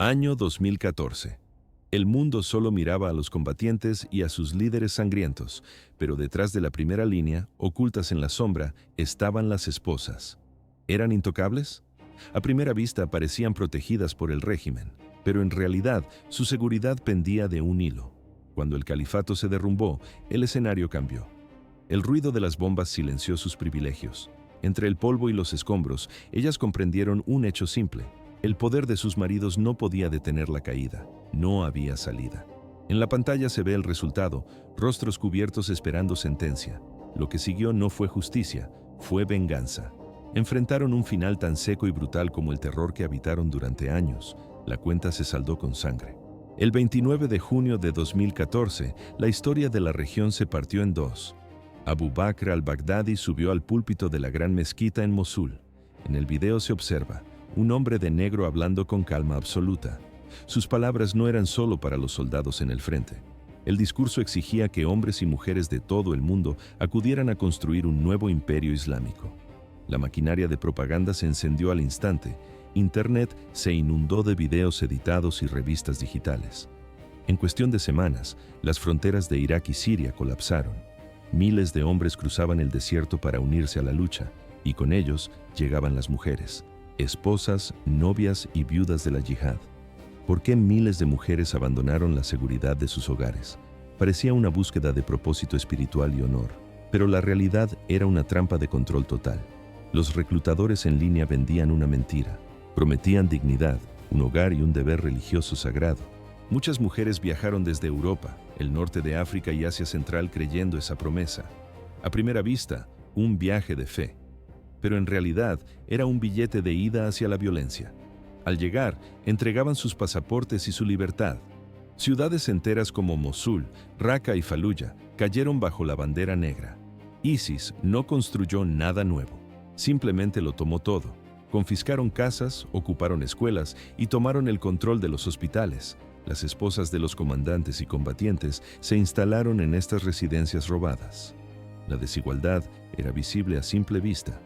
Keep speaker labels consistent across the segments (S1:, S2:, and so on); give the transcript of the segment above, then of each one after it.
S1: Año 2014. El mundo solo miraba a los combatientes y a sus líderes sangrientos, pero detrás de la primera línea, ocultas en la sombra, estaban las esposas. ¿Eran intocables? A primera vista parecían protegidas por el régimen, pero en realidad su seguridad pendía de un hilo. Cuando el califato se derrumbó, el escenario cambió. El ruido de las bombas silenció sus privilegios. Entre el polvo y los escombros, ellas comprendieron un hecho simple. El poder de sus maridos no podía detener la caída. No había salida. En la pantalla se ve el resultado, rostros cubiertos esperando sentencia. Lo que siguió no fue justicia, fue venganza. Enfrentaron un final tan seco y brutal como el terror que habitaron durante años. La cuenta se saldó con sangre. El 29 de junio de 2014, la historia de la región se partió en dos. Abu Bakr al-Baghdadi subió al púlpito de la gran mezquita en Mosul. En el video se observa un hombre de negro hablando con calma absoluta. Sus palabras no eran solo para los soldados en el frente. El discurso exigía que hombres y mujeres de todo el mundo acudieran a construir un nuevo imperio islámico. La maquinaria de propaganda se encendió al instante. Internet se inundó de videos editados y revistas digitales. En cuestión de semanas, las fronteras de Irak y Siria colapsaron. Miles de hombres cruzaban el desierto para unirse a la lucha, y con ellos llegaban las mujeres, esposas, novias y viudas de la yihad. ¿Por qué miles de mujeres abandonaron la seguridad de sus hogares? Parecía una búsqueda de propósito espiritual y honor, pero la realidad era una trampa de control total. Los reclutadores en línea vendían una mentira. Prometían dignidad, un hogar y un deber religioso sagrado. Muchas mujeres viajaron desde Europa, el norte de África y Asia Central creyendo esa promesa. A primera vista, un viaje de fe. Pero en realidad era un billete de ida hacia la violencia. Al llegar, entregaban sus pasaportes y su libertad. Ciudades enteras como Mosul, Raqqa y Faluya cayeron bajo la bandera negra. ISIS no construyó nada nuevo, simplemente lo tomó todo. Confiscaron casas, ocuparon escuelas y tomaron el control de los hospitales. Las esposas de los comandantes y combatientes se instalaron en estas residencias robadas. La desigualdad era visible a simple vista.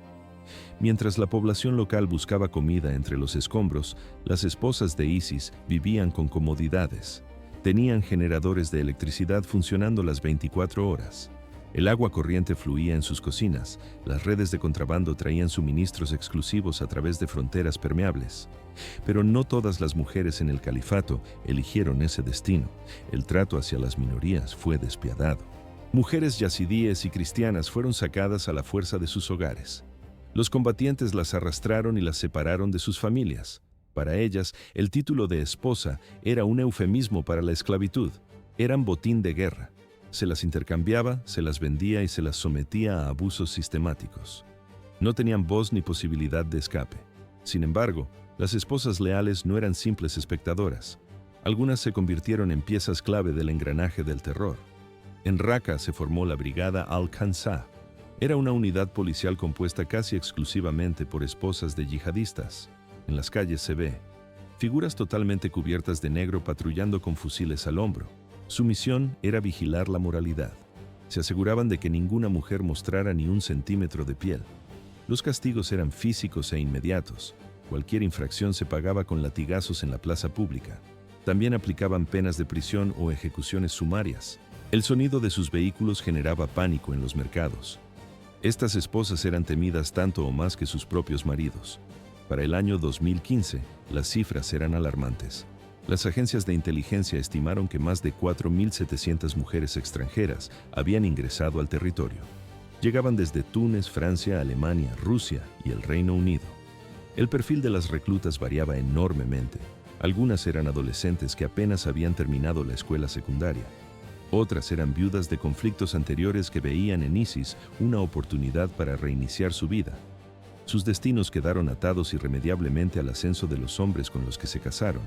S1: Mientras la población local buscaba comida entre los escombros, las esposas de ISIS vivían con comodidades. Tenían generadores de electricidad funcionando las 24 horas. El agua corriente fluía en sus cocinas, las redes de contrabando traían suministros exclusivos a través de fronteras permeables. Pero no todas las mujeres en el califato eligieron ese destino. El trato hacia las minorías fue despiadado. Mujeres yazidíes y cristianas fueron sacadas a la fuerza de sus hogares. Los combatientes las arrastraron y las separaron de sus familias. Para ellas, el título de esposa era un eufemismo para la esclavitud. Eran botín de guerra. Se las intercambiaba, se las vendía y se las sometía a abusos sistemáticos. No tenían voz ni posibilidad de escape. Sin embargo, las esposas leales no eran simples espectadoras. Algunas se convirtieron en piezas clave del engranaje del terror. En Raqqa se formó la Brigada Al-Qansah. Era una unidad policial compuesta casi exclusivamente por esposas de yihadistas. En las calles se ve figuras totalmente cubiertas de negro patrullando con fusiles al hombro. Su misión era vigilar la moralidad. Se aseguraban de que ninguna mujer mostrara ni un centímetro de piel. Los castigos eran físicos e inmediatos. Cualquier infracción se pagaba con latigazos en la plaza pública. También aplicaban penas de prisión o ejecuciones sumarias. El sonido de sus vehículos generaba pánico en los mercados. Estas esposas eran temidas tanto o más que sus propios maridos. Para el año 2015, las cifras eran alarmantes. Las agencias de inteligencia estimaron que más de 4.700 mujeres extranjeras habían ingresado al territorio. Llegaban desde Túnez, Francia, Alemania, Rusia y el Reino Unido. El perfil de las reclutas variaba enormemente. Algunas eran adolescentes que apenas habían terminado la escuela secundaria. Otras eran viudas de conflictos anteriores que veían en ISIS una oportunidad para reiniciar su vida. Sus destinos quedaron atados irremediablemente al ascenso de los hombres con los que se casaron.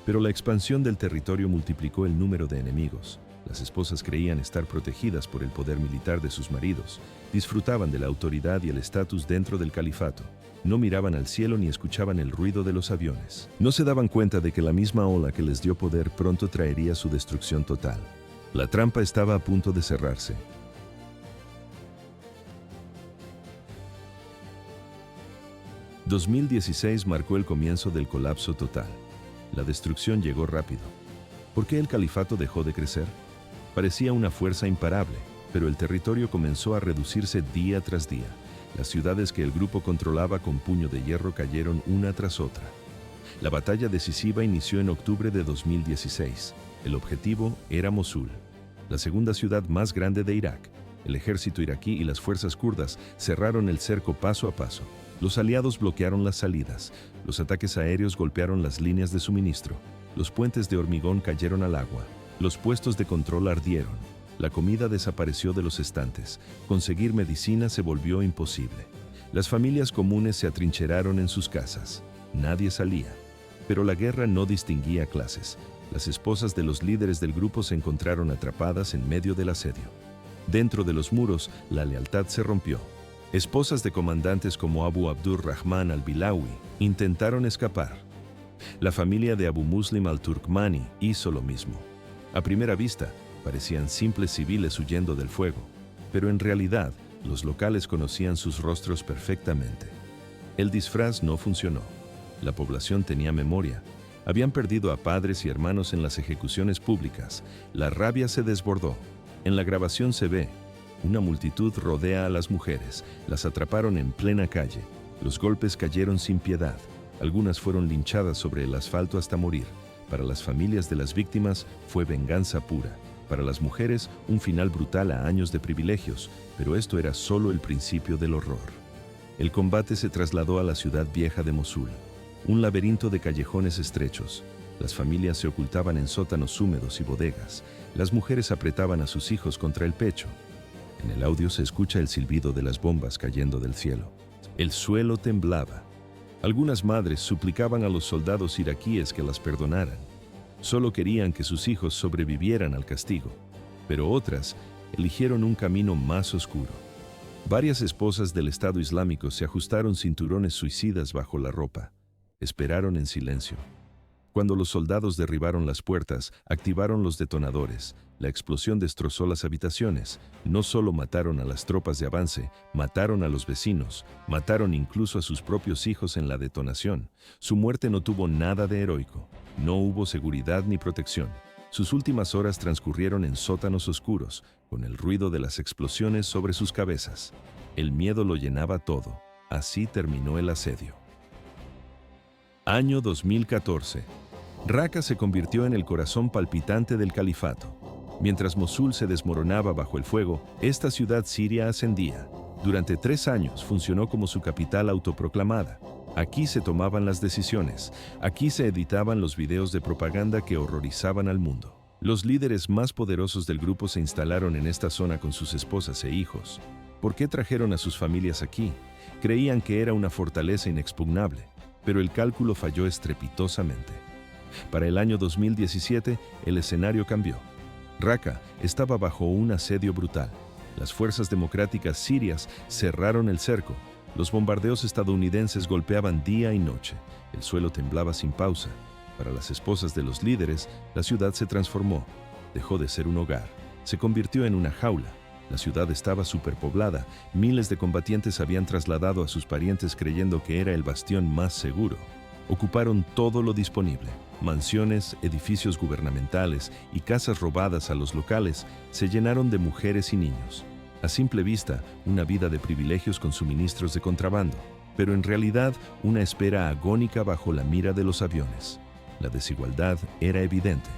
S1: Pero la expansión del territorio multiplicó el número de enemigos. Las esposas creían estar protegidas por el poder militar de sus maridos, disfrutaban de la autoridad y el estatus dentro del califato. No miraban al cielo ni escuchaban el ruido de los aviones. No se daban cuenta de que la misma ola que les dio poder pronto traería su destrucción total. La trampa estaba a punto de cerrarse. 2016 marcó el comienzo del colapso total. La destrucción llegó rápido. ¿Por qué el califato dejó de crecer? Parecía una fuerza imparable, pero el territorio comenzó a reducirse día tras día. Las ciudades que el grupo controlaba con puño de hierro cayeron una tras otra. La batalla decisiva inició en octubre de 2016. El objetivo era Mosul, la segunda ciudad más grande de Irak. El ejército iraquí y las fuerzas kurdas cerraron el cerco paso a paso. Los aliados bloquearon las salidas. Los ataques aéreos golpearon las líneas de suministro. Los puentes de hormigón cayeron al agua. Los puestos de control ardieron. La comida desapareció de los estantes. Conseguir medicina se volvió imposible. Las familias comunes se atrincheraron en sus casas. Nadie salía. Pero la guerra no distinguía clases. Las esposas de los líderes del grupo se encontraron atrapadas en medio del asedio. Dentro de los muros, la lealtad se rompió. Esposas de comandantes como Abu Abdurrahman al-Bilawi intentaron escapar. La familia de Abu Muslim al-Turkmani hizo lo mismo. A primera vista, parecían simples civiles huyendo del fuego, pero en realidad, los locales conocían sus rostros perfectamente. El disfraz no funcionó. La población tenía memoria. Habían perdido a padres y hermanos en las ejecuciones públicas. La rabia se desbordó. En la grabación se ve, una multitud rodea a las mujeres. Las atraparon en plena calle. Los golpes cayeron sin piedad. Algunas fueron linchadas sobre el asfalto hasta morir. Para las familias de las víctimas fue venganza pura. Para las mujeres, un final brutal a años de privilegios, pero esto era solo el principio del horror. El combate se trasladó a la ciudad vieja de Mosul, un laberinto de callejones estrechos. Las familias se ocultaban en sótanos húmedos y bodegas. Las mujeres apretaban a sus hijos contra el pecho. En el audio se escucha el silbido de las bombas cayendo del cielo. El suelo temblaba. Algunas madres suplicaban a los soldados iraquíes que las perdonaran. Solo querían que sus hijos sobrevivieran al castigo, pero otras eligieron un camino más oscuro. Varias esposas del Estado Islámico se ajustaron cinturones suicidas bajo la ropa. Esperaron en silencio. Cuando los soldados derribaron las puertas, activaron los detonadores. La explosión destrozó las habitaciones. No solo mataron a las tropas de avance, mataron a los vecinos, mataron incluso a sus propios hijos en la detonación. Su muerte no tuvo nada de heroico. No hubo seguridad ni protección. Sus últimas horas transcurrieron en sótanos oscuros, con el ruido de las explosiones sobre sus cabezas. El miedo lo llenaba todo. Así terminó el asedio. Año 2014. Raqqa se convirtió en el corazón palpitante del califato. Mientras Mosul se desmoronaba bajo el fuego, esta ciudad siria ascendía. Durante 3 años funcionó como su capital autoproclamada. Aquí se tomaban las decisiones. Aquí se editaban los videos de propaganda que horrorizaban al mundo. Los líderes más poderosos del grupo se instalaron en esta zona con sus esposas e hijos. ¿Por qué trajeron a sus familias aquí? Creían que era una fortaleza inexpugnable, pero el cálculo falló estrepitosamente. Para el año 2017, el escenario cambió. Raqqa estaba bajo un asedio brutal. Las fuerzas democráticas sirias cerraron el cerco. Los bombardeos estadounidenses golpeaban día y noche. El suelo temblaba sin pausa. Para las esposas de los líderes, la ciudad se transformó. Dejó de ser un hogar. Se convirtió en una jaula. La ciudad estaba superpoblada. Miles de combatientes habían trasladado a sus parientes creyendo que era el bastión más seguro. Ocuparon todo lo disponible. Mansiones, edificios gubernamentales y casas robadas a los locales se llenaron de mujeres y niños. A simple vista, una vida de privilegios con suministros de contrabando, pero en realidad una espera agónica bajo la mira de los aviones. La desigualdad era evidente.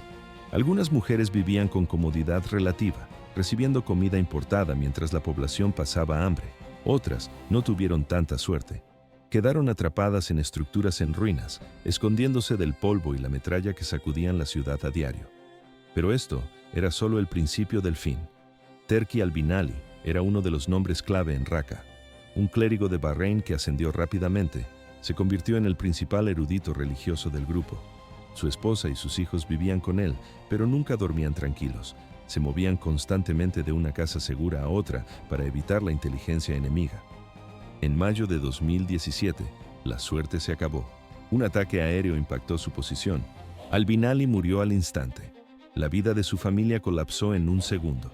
S1: Algunas mujeres vivían con comodidad relativa, recibiendo comida importada mientras la población pasaba hambre. Otras no tuvieron tanta suerte. Quedaron atrapadas en estructuras en ruinas, escondiéndose del polvo y la metralla que sacudían la ciudad a diario. Pero esto era solo el principio del fin. Terki al-Binali era uno de los nombres clave en Raqqa. Un clérigo de Bahrein que ascendió rápidamente, se convirtió en el principal erudito religioso del grupo. Su esposa y sus hijos vivían con él, pero nunca dormían tranquilos. Se movían constantemente de una casa segura a otra para evitar la inteligencia enemiga. En mayo de 2017, la suerte se acabó. Un ataque aéreo impactó su posición. Al-Binali murió al instante. La vida de su familia colapsó en un segundo.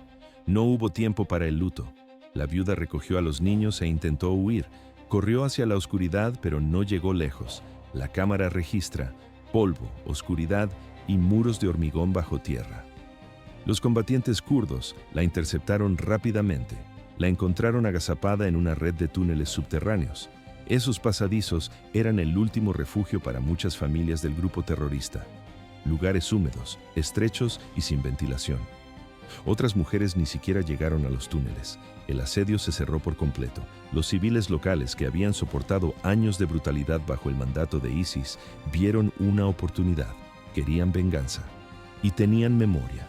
S1: No hubo tiempo para el luto. La viuda recogió a los niños e intentó huir. Corrió hacia la oscuridad, pero no llegó lejos. La cámara registra. polvo, oscuridad y muros de hormigón bajo tierra. Los combatientes kurdos la interceptaron rápidamente. La encontraron agazapada en una red de túneles subterráneos. Esos pasadizos eran el último refugio para muchas familias del grupo terrorista. Lugares húmedos, estrechos y sin ventilación. Otras mujeres ni siquiera llegaron a los túneles. El asedio se cerró por completo. Los civiles locales que habían soportado años de brutalidad bajo el mandato de ISIS vieron una oportunidad. Querían venganza. Y tenían memoria.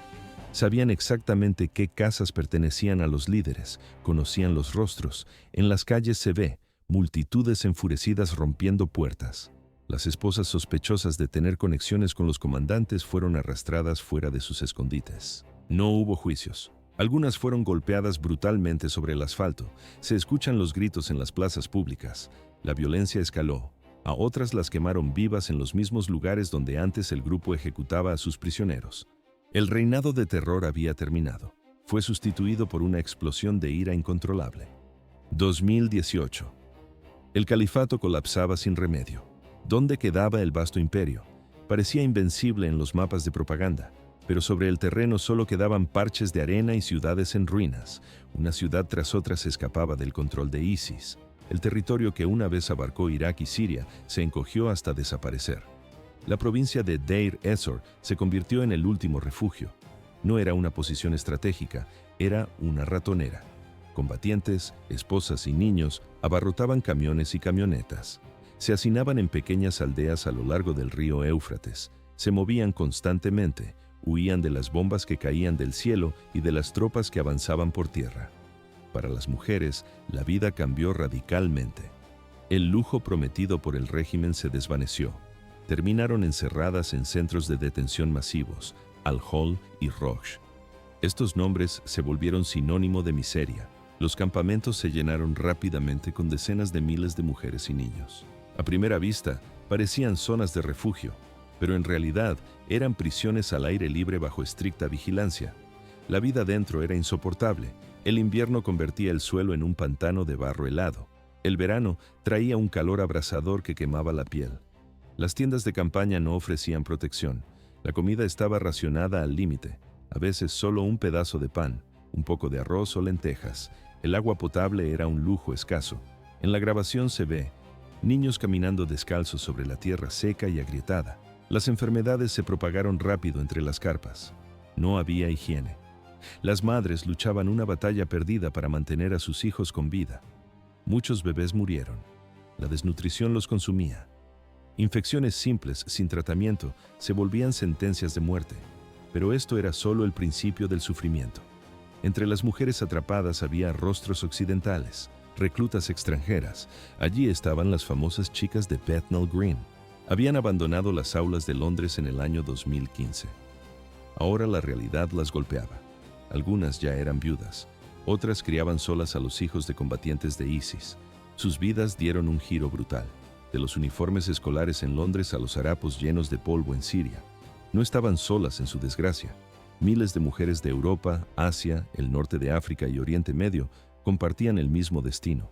S1: Sabían exactamente qué casas pertenecían a los líderes, conocían los rostros. En las calles se ve multitudes enfurecidas rompiendo puertas. Las esposas sospechosas de tener conexiones con los comandantes fueron arrastradas fuera de sus escondites. No hubo juicios. Algunas fueron golpeadas brutalmente sobre el asfalto. Se escuchan los gritos en las plazas públicas. La violencia escaló. A otras las quemaron vivas en los mismos lugares donde antes el grupo ejecutaba a sus prisioneros. El reinado de terror había terminado. Fue sustituido por una explosión de ira incontrolable. 2018. El califato colapsaba sin remedio. ¿Dónde quedaba el vasto imperio? Parecía invencible en los mapas de propaganda, pero sobre el terreno solo quedaban parches de arena y ciudades en ruinas. Una ciudad tras otra se escapaba del control de ISIS. El territorio que una vez abarcó Irak y Siria se encogió hasta desaparecer. La provincia de Deir ez-Zor se convirtió en el último refugio. No era una posición estratégica, era una ratonera. Combatientes, esposas y niños abarrotaban camiones y camionetas. Se hacinaban en pequeñas aldeas a lo largo del río Éufrates. Se movían constantemente, huían de las bombas que caían del cielo y de las tropas que avanzaban por tierra. Para las mujeres, la vida cambió radicalmente. El lujo prometido por el régimen se desvaneció. Terminaron encerradas en centros de detención masivos, Al-Hol y Rosh. Estos nombres se volvieron sinónimo de miseria. Los campamentos se llenaron rápidamente con decenas de miles de mujeres y niños. A primera vista, parecían zonas de refugio, pero en realidad eran prisiones al aire libre bajo estricta vigilancia. La vida dentro era insoportable. El invierno convertía el suelo en un pantano de barro helado. El verano traía un calor abrasador que quemaba la piel. Las tiendas de campaña no ofrecían protección. La comida estaba racionada al límite, a veces solo un pedazo de pan, un poco de arroz o lentejas. El agua potable era un lujo escaso. En la grabación se ve niños caminando descalzos sobre la tierra seca y agrietada. Las enfermedades se propagaron rápido entre las carpas. No había higiene. Las madres luchaban una batalla perdida para mantener a sus hijos con vida. Muchos bebés murieron. La desnutrición los consumía. Infecciones simples, sin tratamiento, se volvían sentencias de muerte. Pero esto era solo el principio del sufrimiento. Entre las mujeres atrapadas había rostros occidentales, reclutas extranjeras. Allí estaban las famosas chicas de Bethnal Green. Habían abandonado las aulas de Londres en el año 2015. Ahora la realidad las golpeaba. Algunas ya eran viudas. Otras criaban solas a los hijos de combatientes de ISIS. Sus vidas dieron un giro brutal. De los uniformes escolares en Londres a los harapos llenos de polvo en Siria. No estaban solas en su desgracia. Miles de mujeres de Europa, Asia, el norte de África y Oriente Medio compartían el mismo destino.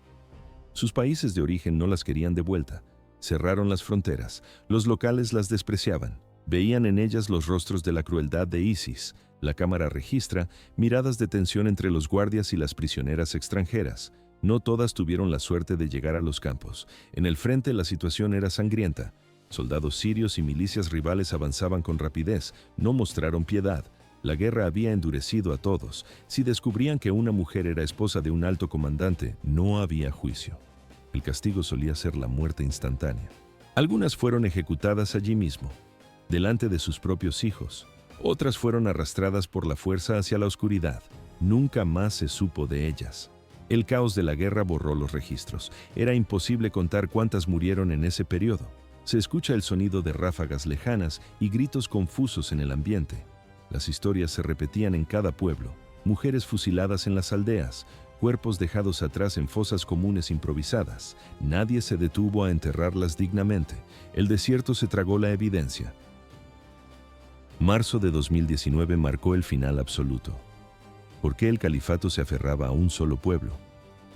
S1: Sus países de origen no las querían de vuelta. Cerraron las fronteras. Los locales las despreciaban. Veían en ellas los rostros de la crueldad de ISIS. La cámara registra miradas de tensión entre los guardias y las prisioneras extranjeras. No todas tuvieron la suerte de llegar a los campos. En el frente la situación era sangrienta. Soldados sirios y milicias rivales avanzaban con rapidez, no mostraron piedad. La guerra había endurecido a todos. Si descubrían que una mujer era esposa de un alto comandante, no había juicio. El castigo solía ser la muerte instantánea. Algunas fueron ejecutadas allí mismo, delante de sus propios hijos. Otras fueron arrastradas por la fuerza hacia la oscuridad. Nunca más se supo de ellas. El caos de la guerra borró los registros. Era imposible contar cuántas murieron en ese periodo. Se escucha el sonido de ráfagas lejanas y gritos confusos en el ambiente. Las historias se repetían en cada pueblo. Mujeres fusiladas en las aldeas, cuerpos dejados atrás en fosas comunes improvisadas. Nadie se detuvo a enterrarlas dignamente. El desierto se tragó la evidencia. Marzo de 2019 marcó el final absoluto. ¿Por qué el califato se aferraba a un solo pueblo?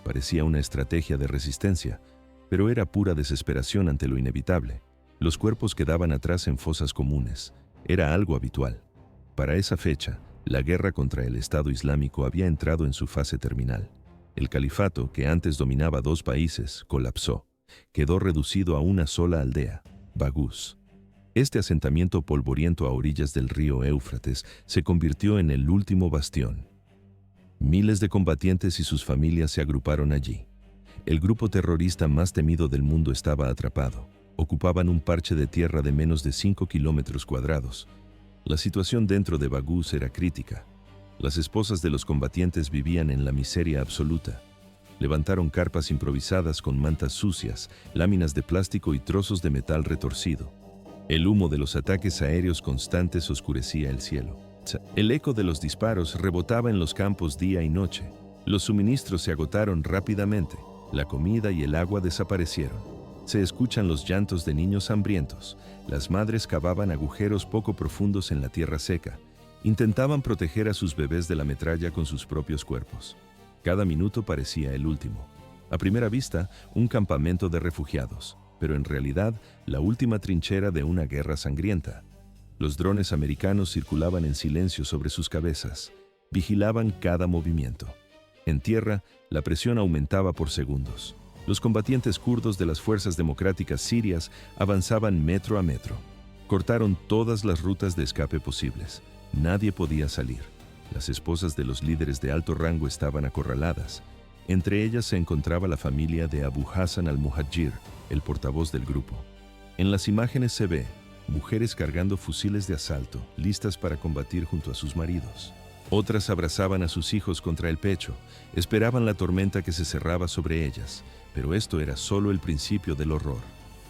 S1: Parecía una estrategia de resistencia, pero era pura desesperación ante lo inevitable. Los cuerpos quedaban atrás en fosas comunes. Era algo habitual. Para esa fecha, la guerra contra el Estado Islámico había entrado en su fase terminal. El califato, que antes dominaba 2 países, colapsó. Quedó reducido a una sola aldea, Bagús. Este asentamiento polvoriento a orillas del río Éufrates se convirtió en el último bastión. Miles de combatientes y sus familias se agruparon allí. El grupo terrorista más temido del mundo estaba atrapado. Ocupaban un parche de tierra de menos de 5 kilómetros cuadrados. La situación dentro de Bagús era crítica. Las esposas de los combatientes vivían en la miseria absoluta. Levantaron carpas improvisadas con mantas sucias, láminas de plástico y trozos de metal retorcido. El humo de los ataques aéreos constantes oscurecía el cielo. El eco de los disparos rebotaba en los campos día y noche. Los suministros se agotaron rápidamente. La comida y el agua desaparecieron. Se escuchan los llantos de niños hambrientos. Las madres cavaban agujeros poco profundos en la tierra seca. Intentaban proteger a sus bebés de la metralla con sus propios cuerpos. Cada minuto parecía el último. A primera vista, un campamento de refugiados, pero en realidad, la última trinchera de una guerra sangrienta. Los drones americanos circulaban en silencio sobre sus cabezas. Vigilaban cada movimiento. En tierra, la presión aumentaba por segundos. Los combatientes kurdos de las fuerzas democráticas sirias avanzaban metro a metro. Cortaron todas las rutas de escape posibles. Nadie podía salir. Las esposas de los líderes de alto rango estaban acorraladas. Entre ellas se encontraba la familia de Abu Hassan al-Muhajir, el portavoz del grupo. En las imágenes se ve mujeres cargando fusiles de asalto, listas para combatir junto a sus maridos. Otras abrazaban a sus hijos contra el pecho, esperaban la tormenta que se cerraba sobre ellas, pero esto era solo el principio del horror.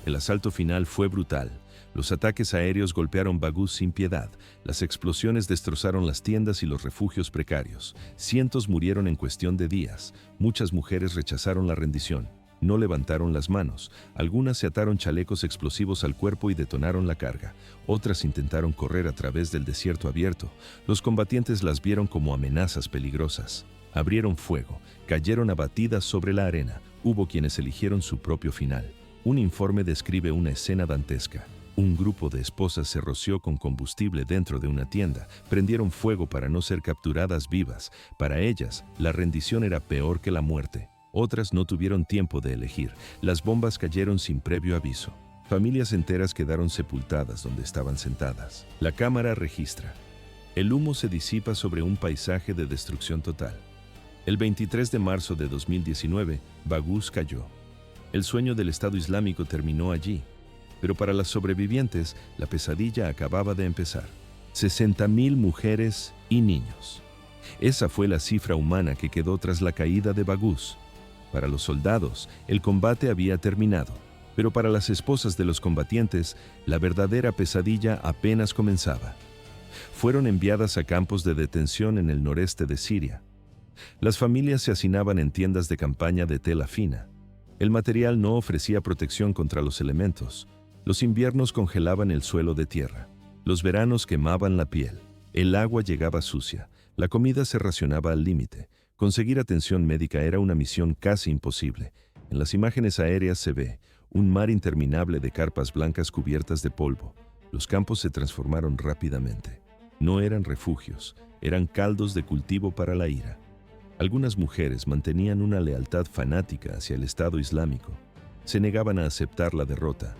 S1: El asalto final fue brutal. Los ataques aéreos golpearon Bagús sin piedad, las explosiones destrozaron las tiendas y los refugios precarios. Cientos murieron en cuestión de días, muchas mujeres rechazaron la rendición. No levantaron las manos, algunas se ataron chalecos explosivos al cuerpo y detonaron la carga, otras intentaron correr a través del desierto abierto. Los combatientes las vieron como amenazas peligrosas. Abrieron fuego, cayeron abatidas sobre la arena, hubo quienes eligieron su propio final. Un informe describe una escena dantesca. Un grupo de esposas se roció con combustible dentro de una tienda, prendieron fuego para no ser capturadas vivas. Para ellas, la rendición era peor que la muerte. Otras no tuvieron tiempo de elegir. Las bombas cayeron sin previo aviso. Familias enteras quedaron sepultadas donde estaban sentadas. La cámara registra. El humo se disipa sobre un paisaje de destrucción total. El 23 de marzo de 2019, Bagús cayó. El sueño del Estado Islámico terminó allí. Pero para las sobrevivientes, la pesadilla acababa de empezar. 60.000 mujeres y niños. Esa fue la cifra humana que quedó tras la caída de Bagús. Para los soldados, el combate había terminado, pero para las esposas de los combatientes, la verdadera pesadilla apenas comenzaba. Fueron enviadas a campos de detención en el noreste de Siria. Las familias se hacinaban en tiendas de campaña de tela fina. El material no ofrecía protección contra los elementos. Los inviernos congelaban el suelo de tierra. Los veranos quemaban la piel. El agua llegaba sucia. La comida se racionaba al límite. Conseguir atención médica era una misión casi imposible. En las imágenes aéreas se ve un mar interminable de carpas blancas cubiertas de polvo. Los campos se transformaron rápidamente. No eran refugios, eran caldos de cultivo para la ira. Algunas mujeres mantenían una lealtad fanática hacia el Estado Islámico. Se negaban a aceptar la derrota.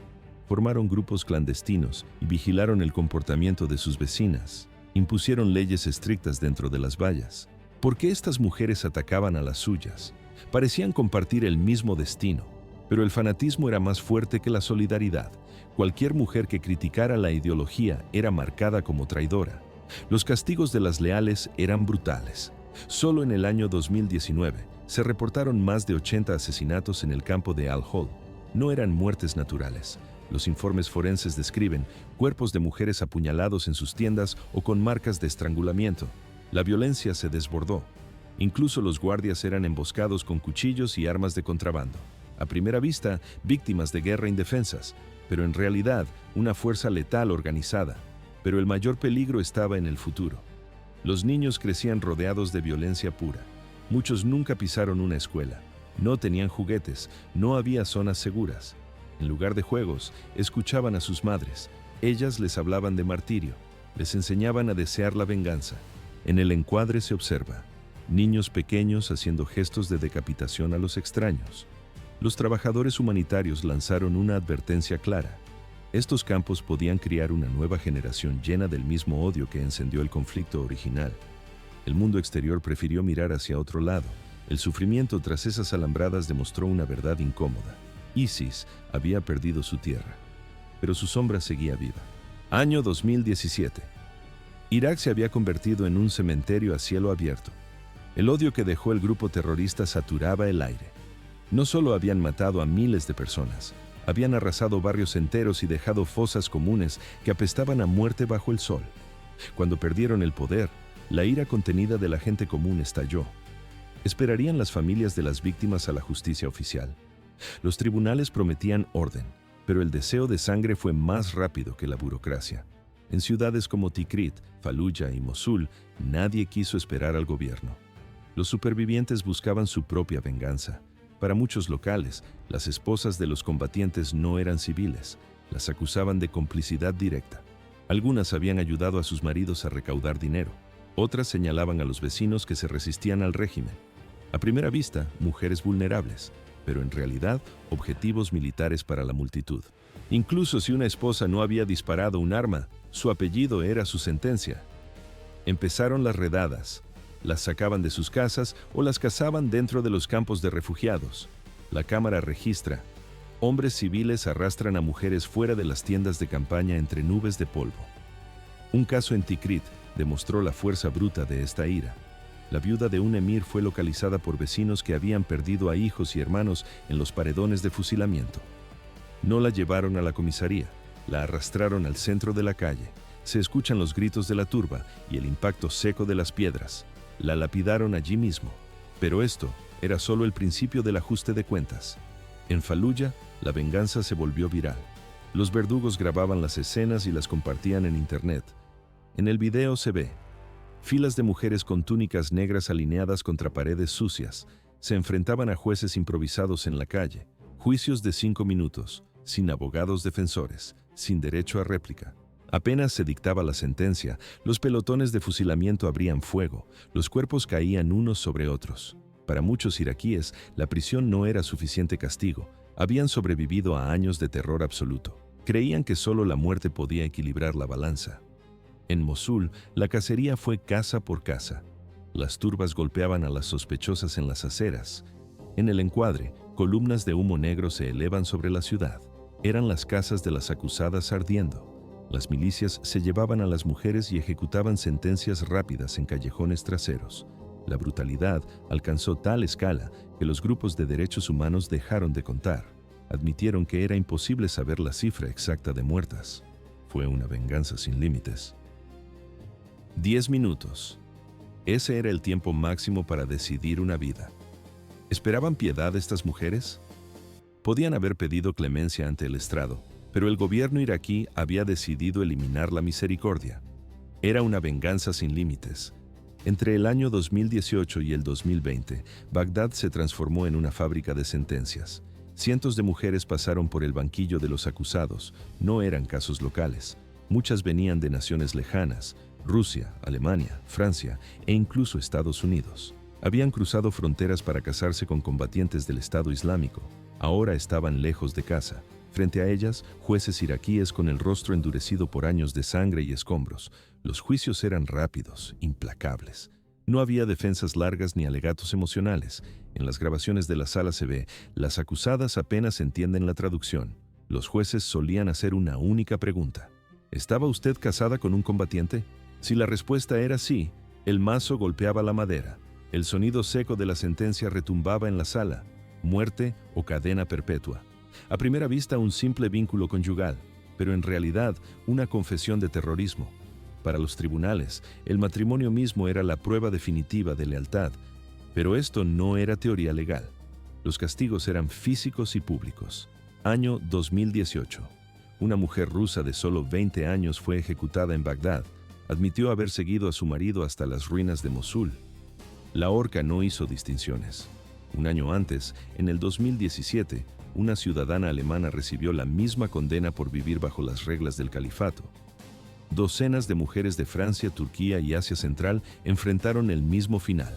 S1: Formaron grupos clandestinos y vigilaron el comportamiento de sus vecinas. Impusieron leyes estrictas dentro de las vallas. ¿Por qué estas mujeres atacaban a las suyas? Parecían compartir el mismo destino, pero el fanatismo era más fuerte que la solidaridad. Cualquier mujer que criticara la ideología era marcada como traidora. Los castigos de las leales eran brutales. Solo en el año 2019 se reportaron más de 80 asesinatos en el campo de Al-Hol. No eran muertes naturales. Los informes forenses describen cuerpos de mujeres apuñalados en sus tiendas o con marcas de estrangulamiento. La violencia se desbordó. Incluso los guardias eran emboscados con cuchillos y armas de contrabando. A primera vista, víctimas de guerra indefensas, pero en realidad una fuerza letal organizada. Pero el mayor peligro estaba en el futuro. Los niños crecían rodeados de violencia pura. Muchos nunca pisaron una escuela. No tenían juguetes, no había zonas seguras. En lugar de juegos, escuchaban a sus madres. Ellas les hablaban de martirio, les enseñaban a desear la venganza. En el encuadre se observa niños pequeños haciendo gestos de decapitación a los extraños. Los trabajadores humanitarios lanzaron una advertencia clara. Estos campos podían criar una nueva generación llena del mismo odio que encendió el conflicto original. El mundo exterior prefirió mirar hacia otro lado. El sufrimiento tras esas alambradas demostró una verdad incómoda. ISIS había perdido su tierra, pero su sombra seguía viva. Año 2017. Irak se había convertido en un cementerio a cielo abierto. El odio que dejó el grupo terrorista saturaba el aire. No solo habían matado a miles de personas, habían arrasado barrios enteros y dejado fosas comunes que apestaban a muerte bajo el sol. Cuando perdieron el poder, la ira contenida de la gente común estalló. Esperarían las familias de las víctimas a la justicia oficial. Los tribunales prometían orden, pero el deseo de sangre fue más rápido que la burocracia. En ciudades como Tikrit, Faluya y Mosul, nadie quiso esperar al gobierno. Los supervivientes buscaban su propia venganza. Para muchos locales, las esposas de los combatientes no eran civiles, las acusaban de complicidad directa. Algunas habían ayudado a sus maridos a recaudar dinero, otras señalaban a los vecinos que se resistían al régimen. A primera vista, mujeres vulnerables, pero en realidad, objetivos militares para la multitud. Incluso si una esposa no había disparado un arma, su apellido era su sentencia. Empezaron las redadas. Las sacaban de sus casas o las cazaban dentro de los campos de refugiados. La cámara registra. Hombres civiles arrastran a mujeres fuera de las tiendas de campaña entre nubes de polvo. Un caso en Tikrit demostró la fuerza bruta de esta ira. La viuda de un emir fue localizada por vecinos que habían perdido a hijos y hermanos en los paredones de fusilamiento. No la llevaron a la comisaría, la arrastraron al centro de la calle. Se escuchan los gritos de la turba y el impacto seco de las piedras. La lapidaron allí mismo. Pero esto era solo el principio del ajuste de cuentas. En Faluya, la venganza se volvió viral. Los verdugos grababan las escenas y las compartían en internet. En el video se ve filas de mujeres con túnicas negras alineadas contra paredes sucias. Se enfrentaban a jueces improvisados en la calle. Juicios de 5 minutos, sin abogados defensores, sin derecho a réplica. Apenas se dictaba la sentencia, los pelotones de fusilamiento abrían fuego, los cuerpos caían unos sobre otros. Para muchos iraquíes, la prisión no era suficiente castigo, habían sobrevivido a años de terror absoluto. Creían que solo la muerte podía equilibrar la balanza. En Mosul, la cacería fue casa por casa. Las turbas golpeaban a las sospechosas en las aceras. En el encuadre, columnas de humo negro se elevan sobre la ciudad. Eran las casas de las acusadas ardiendo. Las milicias se llevaban a las mujeres y ejecutaban sentencias rápidas en callejones traseros. La brutalidad alcanzó tal escala que los grupos de derechos humanos dejaron de contar. Admitieron que era imposible saber la cifra exacta de muertas. Fue una venganza sin límites. 10 minutos. Ese era el tiempo máximo para decidir una vida. ¿Esperaban piedad estas mujeres? Podían haber pedido clemencia ante el estrado, pero el gobierno iraquí había decidido eliminar la misericordia. Era una venganza sin límites. Entre el año 2018 y el 2020, Bagdad se transformó en una fábrica de sentencias. Cientos de mujeres pasaron por el banquillo de los acusados. No eran casos locales. Muchas venían de naciones lejanas, Rusia, Alemania, Francia e incluso Estados Unidos. Habían cruzado fronteras para casarse con combatientes del Estado Islámico. Ahora estaban lejos de casa. Frente a ellas, jueces iraquíes con el rostro endurecido por años de sangre y escombros. Los juicios eran rápidos, implacables. No había defensas largas ni alegatos emocionales. En las grabaciones de la sala se ve, las acusadas apenas entienden la traducción. Los jueces solían hacer una única pregunta. ¿Estaba usted casada con un combatiente? Si la respuesta era sí, el mazo golpeaba la madera. El sonido seco de la sentencia retumbaba en la sala. Muerte o cadena perpetua. A primera vista un simple vínculo conyugal, pero en realidad una confesión de terrorismo. Para los tribunales, el matrimonio mismo era la prueba definitiva de lealtad, pero esto no era teoría legal. Los castigos eran físicos y públicos. Año 2018. Una mujer rusa de solo 20 años fue ejecutada en Bagdad. Admitió haber seguido a su marido hasta las ruinas de Mosul. La horca no hizo distinciones. Un año antes, en el 2017, una ciudadana alemana recibió la misma condena por vivir bajo las reglas del califato. Docenas de mujeres de Francia, Turquía y Asia Central enfrentaron el mismo final.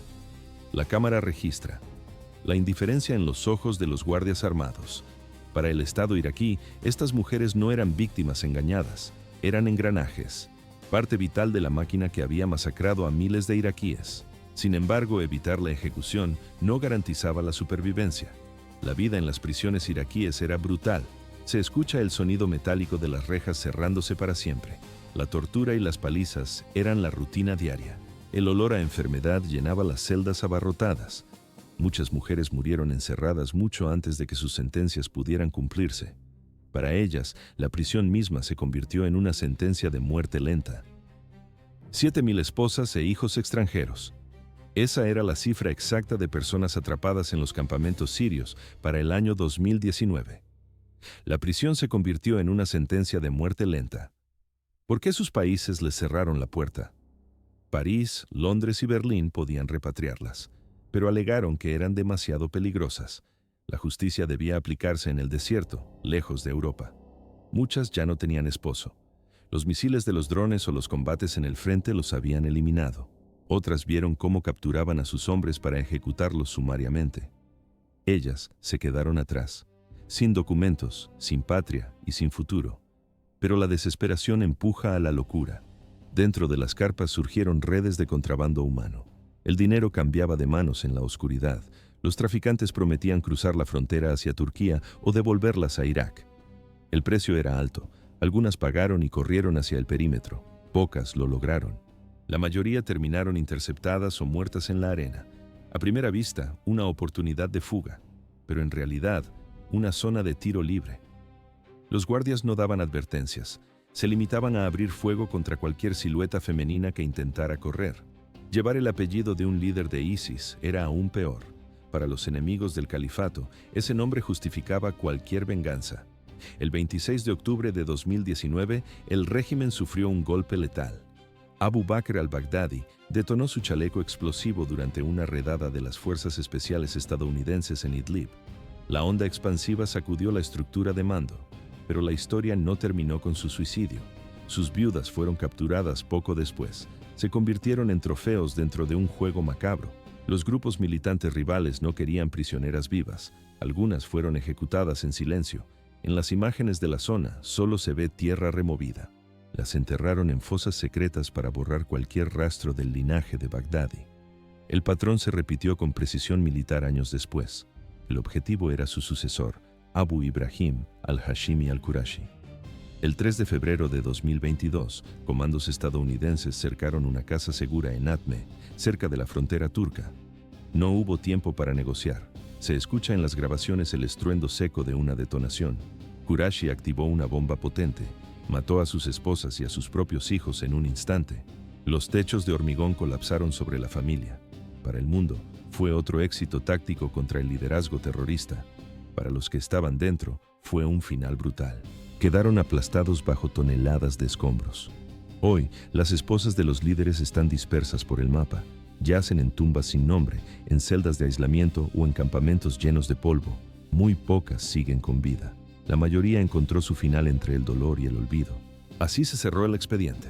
S1: La cámara registra la indiferencia en los ojos de los guardias armados. Para el Estado iraquí, estas mujeres no eran víctimas engañadas, eran engranajes, parte vital de la máquina que había masacrado a miles de iraquíes. Sin embargo, evitar la ejecución no garantizaba la supervivencia. La vida en las prisiones iraquíes era brutal. Se escucha el sonido metálico de las rejas cerrándose para siempre. La tortura y las palizas eran la rutina diaria. El olor a enfermedad llenaba las celdas abarrotadas. Muchas mujeres murieron encerradas mucho antes de que sus sentencias pudieran cumplirse. Para ellas, la prisión misma se convirtió en una sentencia de muerte lenta. 7.000 esposas e hijos extranjeros. Esa era la cifra exacta de personas atrapadas en los campamentos sirios para el año 2019. La prisión se convirtió en una sentencia de muerte lenta. ¿Por qué sus países les cerraron la puerta? París, Londres y Berlín podían repatriarlas, pero alegaron que eran demasiado peligrosas. La justicia debía aplicarse en el desierto, lejos de Europa. Muchas ya no tenían esposo. Los misiles de los drones o los combates en el frente los habían eliminado. Otras vieron cómo capturaban a sus hombres para ejecutarlos sumariamente. Ellas se quedaron atrás, sin documentos, sin patria y sin futuro. Pero la desesperación empuja a la locura. Dentro de las carpas surgieron redes de contrabando humano. El dinero cambiaba de manos en la oscuridad. Los traficantes prometían cruzar la frontera hacia Turquía o devolverlas a Irak. El precio era alto. Algunas pagaron y corrieron hacia el perímetro. Pocas lo lograron. La mayoría terminaron interceptadas o muertas en la arena. A primera vista, una oportunidad de fuga, pero en realidad, una zona de tiro libre. Los guardias no daban advertencias. Se limitaban a abrir fuego contra cualquier silueta femenina que intentara correr. Llevar el apellido de un líder de ISIS era aún peor. Para los enemigos del califato, ese nombre justificaba cualquier venganza. El 26 de octubre de 2019, el régimen sufrió un golpe letal. Abu Bakr al-Baghdadi detonó su chaleco explosivo durante una redada de las fuerzas especiales estadounidenses en Idlib. La onda expansiva sacudió la estructura de mando, pero la historia no terminó con su suicidio. Sus viudas fueron capturadas poco después. Se convirtieron en trofeos dentro de un juego macabro. Los grupos militantes rivales no querían prisioneras vivas. Algunas fueron ejecutadas en silencio. En las imágenes de la zona solo se ve tierra removida. Las enterraron en fosas secretas para borrar cualquier rastro del linaje de Baghdadi. El patrón se repitió con precisión militar años después. El objetivo era su sucesor, Abu Ibrahim al-Hashimi al-Qurashi. El 3 de febrero de 2022, comandos estadounidenses cercaron una casa segura en Atme, cerca de la frontera turca. No hubo tiempo para negociar. Se escucha en las grabaciones el estruendo seco de una detonación. Qurashi activó una bomba potente. Mató a sus esposas y a sus propios hijos en un instante. Los techos de hormigón colapsaron sobre la familia. Para el mundo, fue otro éxito táctico contra el liderazgo terrorista. Para los que estaban dentro, fue un final brutal. Quedaron aplastados bajo toneladas de escombros. Hoy, las esposas de los líderes están dispersas por el mapa. Yacen en tumbas sin nombre, en celdas de aislamiento o en campamentos llenos de polvo. Muy pocas siguen con vida. La mayoría encontró su final entre el dolor y el olvido. Así se cerró el expediente.